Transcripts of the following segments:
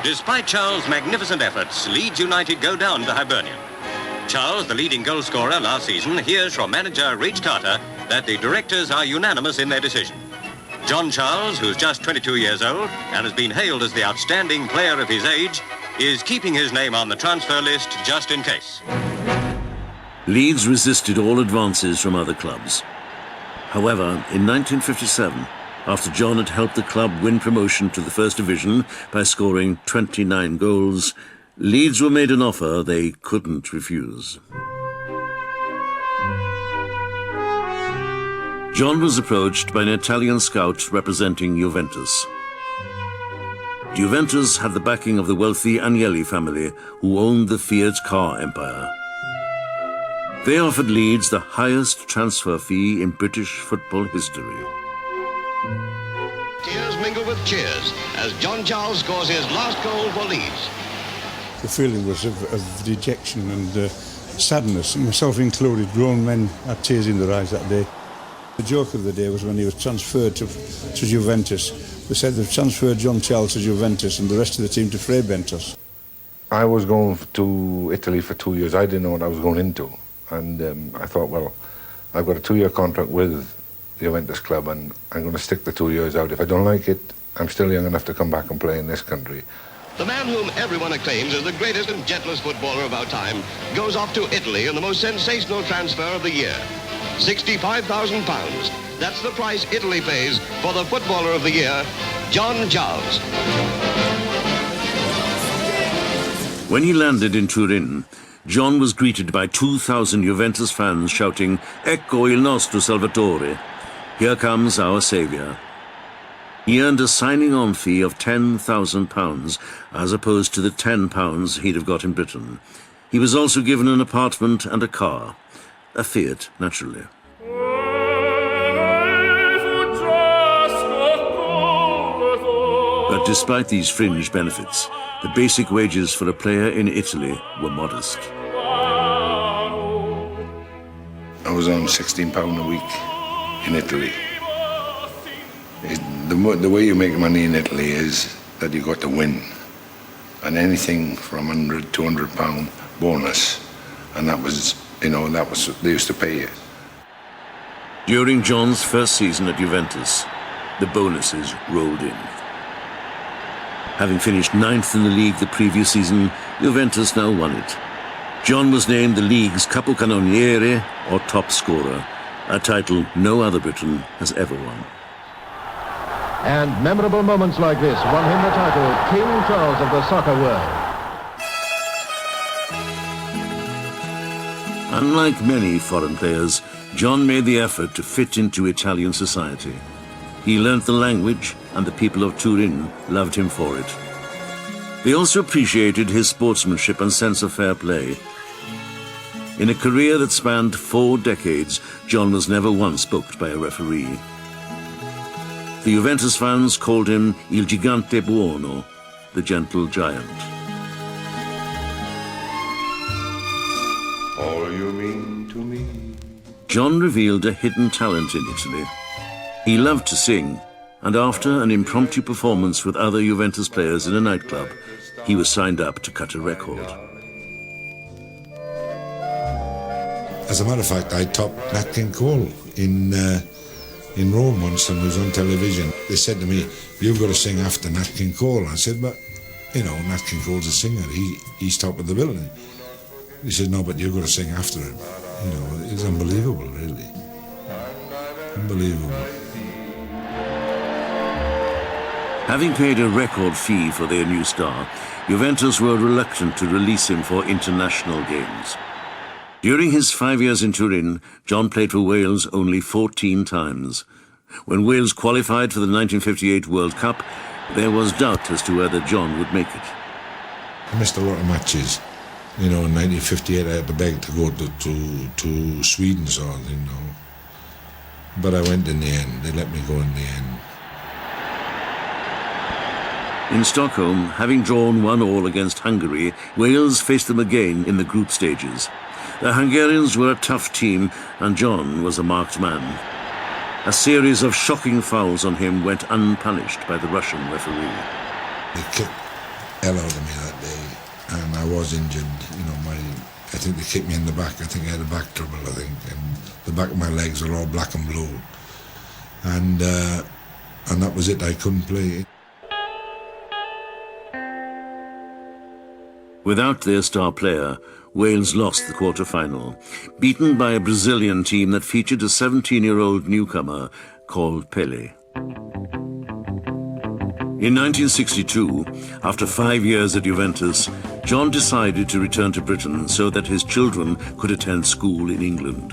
Despite Charles' magnificent efforts, Leeds United go down to Hibernian. Charles, the leading goal scorer last season, hears from manager Rich Carter that the directors are unanimous in their decision. John Charles, who's just 22 years old and has been hailed as the outstanding player of his age, is keeping his name on the transfer list just in case. Leeds resisted all advances from other clubs. However, in 1957, after John had helped the club win promotion to the First Division by scoring 29 goals, Leeds were made an offer they couldn't refuse. John was approached by an Italian scout representing Juventus. Juventus had the backing of the wealthy Agnelli family, who owned the Fiat car empire. They offered Leeds the highest transfer fee in British football history. Tears mingle with cheers as John Charles scores his last goal for Leeds. The feeling was of dejection and sadness, myself included. Grown men had tears in their eyes that day. The joke of the day was when he was transferred to Juventus. They said they've transferred John Charles to Juventus and the rest of the team to Fray Bentos. I was going to Italy for 2 years. I didn't know what I was going into. And I thought, well, I've got a 2-year contract with the Juventus club and I'm going to stick the 2 years out. If I don't like it, I'm still young enough to come back and play in this country. The man whom everyone acclaims as the greatest and gentlest footballer of our time goes off to Italy in the most sensational transfer of the year. £65,000. That's the price Italy pays for the footballer of the year, John Charles. When he landed in Turin, John was greeted by 2,000 Juventus fans shouting, "Ecco il nostro Salvatore." Here comes our saviour. He earned a signing-on fee of £10,000, as opposed to the £10 he'd have got in Britain. He was also given an apartment and a car. A Fiat, naturally. But despite these fringe benefits, the basic wages for a player in Italy were modest. I was on £16 a week in Italy. The way you make money in Italy is that you got to win. And anything from £100, £200 bonus. And that was, that was what they used to pay you. During John's first season at Juventus, the bonuses rolled in. Having finished 9th in the league the previous season, Juventus now won it. John was named the league's capocannoniere, or top scorer, a title no other Briton has ever won. And memorable moments like this won him the title King Charles of the soccer world. Unlike many foreign players, John made the effort to fit into Italian society. He learnt the language, and the people of Turin loved him for it. They also appreciated his sportsmanship and sense of fair play. In a career that spanned 4 decades, John was never once booked by a referee. The Juventus fans called him Il Gigante Buono, the gentle giant. All you mean to me. John revealed a hidden talent in Italy. He loved to sing, and after an impromptu performance with other Juventus players in a nightclub, he was signed up to cut a record. As a matter of fact, I topped Nat King Cole in Rome once, and it was on television. They said to me, "You've got to sing after Nat King Cole." I said, "But, Nat King Cole's a singer. He's top of the bill." He said, "No, but you've got to sing after him." It's unbelievable, really. Unbelievable. Having paid a record fee for their new star, Juventus were reluctant to release him for international games. During his 5 years in Turin, John played for Wales only 14 times. When Wales qualified for the 1958 World Cup, there was doubt as to whether John would make it. I missed a lot of matches. In 1958 I had to beg to go to Sweden, sort of thing, But I went in the end. They let me go in the end. In Stockholm, having drawn 1-1 against Hungary, Wales faced them again in the group stages. The Hungarians were a tough team, and John was a marked man. A series of shocking fouls on him went unpunished by the Russian referee. They kicked hell out of me that day, and I was injured. I think they kicked me in the back. I think I had a back trouble, and the back of my legs were all black and blue, and that was it. I couldn't play. Without their star player, Wales lost the quarter-final, beaten by a Brazilian team that featured a 17-year-old newcomer called Pelé. In 1962, after 5 years at Juventus, John decided to return to Britain so that his children could attend school in England.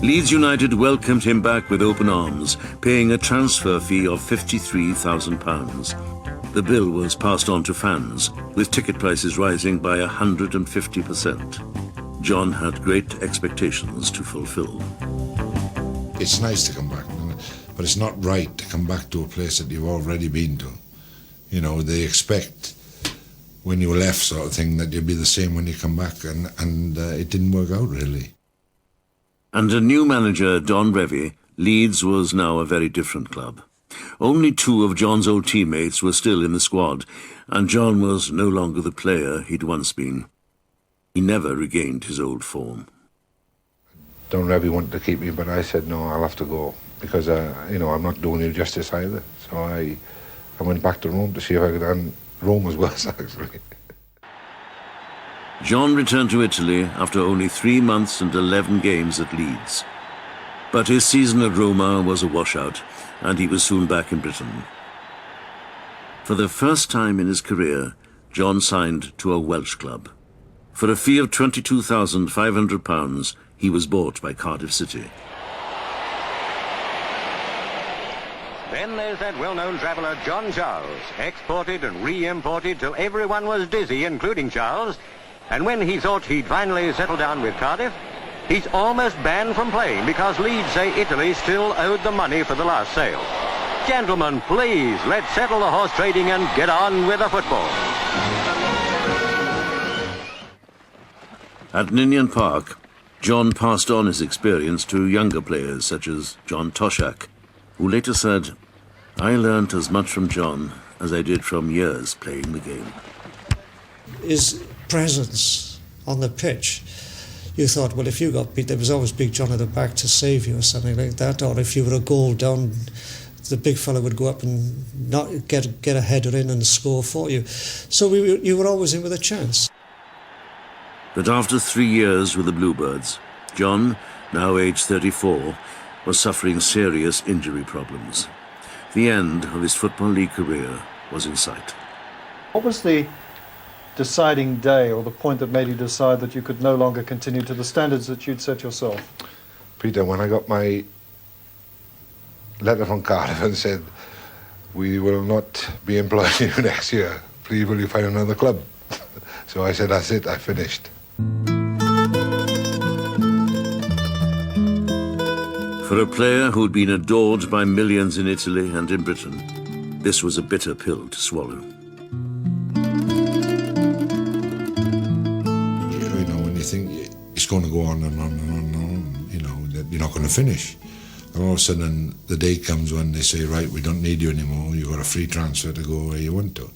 Leeds United welcomed him back with open arms, paying a transfer fee of £53,000. The bill was passed on to fans, with ticket prices rising by 150%. John had great expectations to fulfill. It's nice to come back, but it's not right to come back to a place that you've already been to. They expect when you left sort of thing that you'll be the same when you come back, and it didn't work out really. Under new manager Don Revie, Leeds was now a very different club. Only 2 of John's old teammates were still in the squad, and John was no longer the player he'd once been. He never regained his old form. Don Revie wanted to keep me, but I said, no, I'll have to go, because, I'm not doing you justice either. So I went back to Rome to see if I could, and Rome was worse, actually. John returned to Italy after only 3 months and 11 games at Leeds. But his season at Roma was a washout, and he was soon back in Britain. For the first time in his career, John signed to a Welsh club. For a fee of £22,500, he was bought by Cardiff City. Then there's that well-known traveller, John Charles, exported and re-imported till everyone was dizzy, including Charles. And when he thought he'd finally settled down with Cardiff, he's almost banned from playing because Leeds say Italy still owed the money for the last sale. Gentlemen, please, let's settle the horse trading and get on with the football. At Ninian Park, John passed on his experience to younger players such as John Toshak, who later said, "I learnt as much from John as I did from years playing the game." His presence on the pitch, you thought, well, if you got beat, there was always Big John at the back to save you or something like that, or if you were a goal down, the big fella would go up and not get a header in and score for you. So you were always in with a chance. But after 3 years with the Bluebirds, John, now aged 34, was suffering serious injury problems. The end of his Football League career was in sight. What was the deciding day or the point that made you decide that you could no longer continue to the standards that you'd set yourself? Peter, when I got my letter from Cardiff and said, "We will not be employing you next year, please will you find another club?" So I said, that's it, I finished. For a player who'd been adored by millions in Italy and in Britain, this was a bitter pill to swallow. When you think it's going to go on and on and on and on, that you're not going to finish. And all of a sudden, the day comes when they say, right, we don't need you anymore, you've got a free transfer to go where you want to.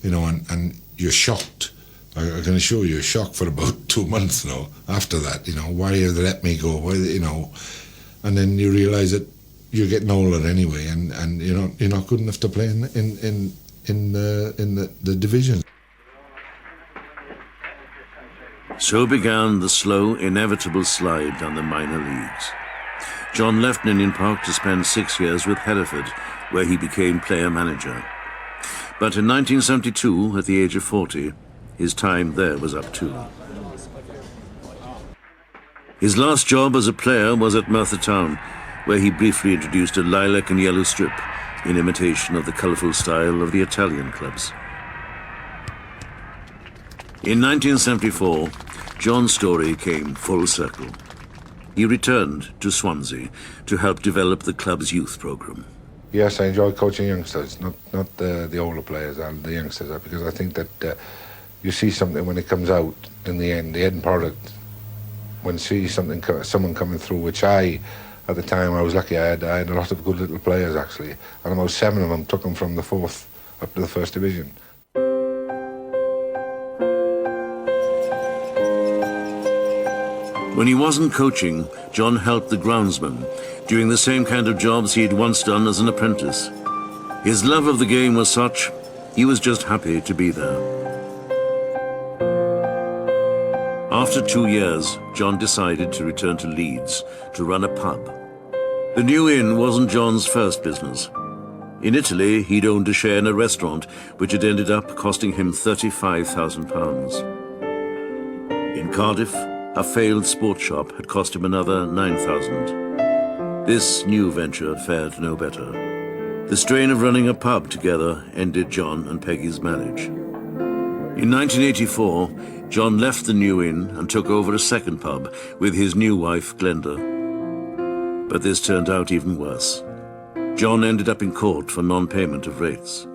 And you're shocked. I can assure you, you're shocked for about 2 months now after that. Why have they let me go? Why, and then you realise that you're getting older anyway, and you're not good enough to play in the division. So began the slow, inevitable slide down the minor leagues. John left Ninian Park to spend 6 years with Hereford, where he became player-manager. But in 1972, at the age of 40, his time there was up too. His last job as a player was at Merthyr Town, where he briefly introduced a lilac and yellow strip in imitation of the colourful style of the Italian clubs. In 1974, John's story came full circle. He returned to Swansea to help develop the club's youth programme. Yes, I enjoy coaching youngsters, not the older players and the youngsters, because I think that you see something when it comes out in the end product. When you see someone coming through, which at the time I was lucky, I had a lot of good little players actually, and about 7 of them took them from the 4th up to the First Division. When he wasn't coaching, John helped the groundsman, doing the same kind of jobs he'd once done as an apprentice. His love of the game was such, he was just happy to be there. After 2 years, John decided to return to Leeds to run a pub. The New Inn wasn't John's first business. In Italy, he'd owned a share in a restaurant, which had ended up costing him £35,000. In Cardiff, a failed sports shop had cost him another £9,000. This new venture fared no better. The strain of running a pub together ended John and Peggy's marriage. In 1984, John left the New Inn and took over a second pub with his new wife, Glenda. But this turned out even worse. John ended up in court for non-payment of rates.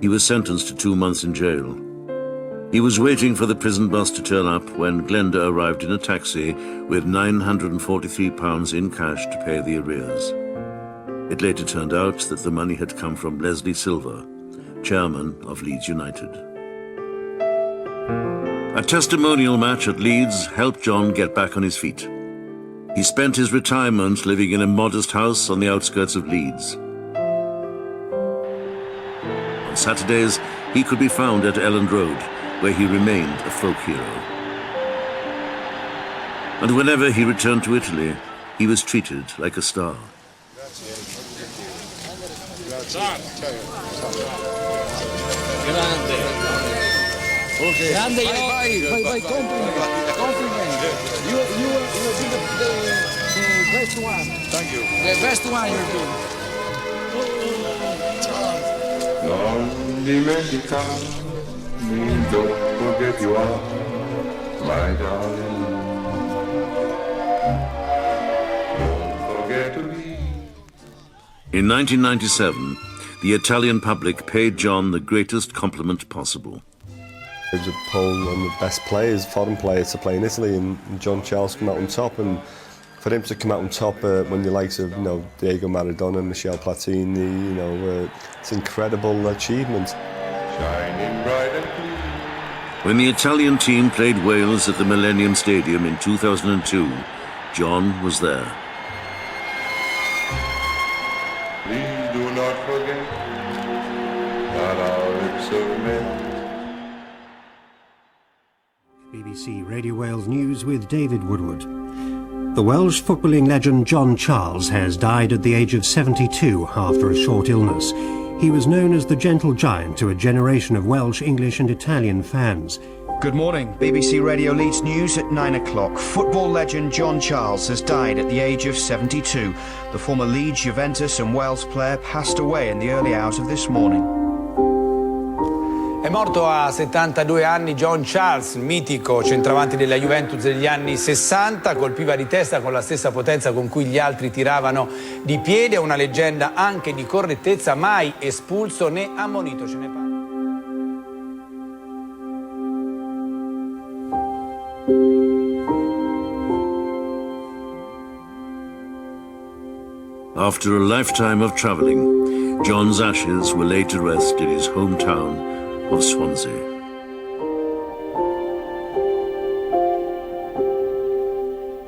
He was sentenced to 2 months in jail. He was waiting for the prison bus to turn up when Glenda arrived in a taxi with £943 in cash to pay the arrears. It later turned out that the money had come from Leslie Silver, chairman of Leeds United. A testimonial match at Leeds helped John get back on his feet. He spent his retirement living in a modest house on the outskirts of Leeds. On Saturdays, he could be found at Elland Road, where he remained a folk hero. And whenever he returned to Italy, he was treated like a star. Grande, vai, compliment. You did the best one. Thank you. The best one you're doing. Non dimenticare, don't forget you are my darling. Don't forget to be. In 1997, the Italian public paid John the greatest compliment possible. There was a poll on the best players, foreign players to play in Italy, and John Charles came out on top. And for him to come out on top when the likes of Diego Maradona, Michel Platini, it's an incredible achievement. Shining bright and clean. When the Italian team played Wales at the Millennium Stadium in 2002, John was there. Please do not forget that our lips have met. BBC Radio Wales News with David Woodward. The Welsh footballing legend John Charles has died at the age of 72 after a short illness. He was known as the gentle giant to a generation of Welsh, English and Italian fans. Good morning. BBC Radio Leeds News at 9 o'clock. Football legend John Charles has died at the age of 72. The former Leeds, Juventus and Wales player passed away in the early hours of this morning. È morto a 72 anni John Charles, mitico centravanti della Juventus degli anni 60, colpiva di testa con la stessa potenza con cui gli altri tiravano di piede, una leggenda anche di correttezza, mai espulso né ammonito. Ce ne parla. After a lifetime of travelling, John's ashes were laid to rest in his hometown of Swansea.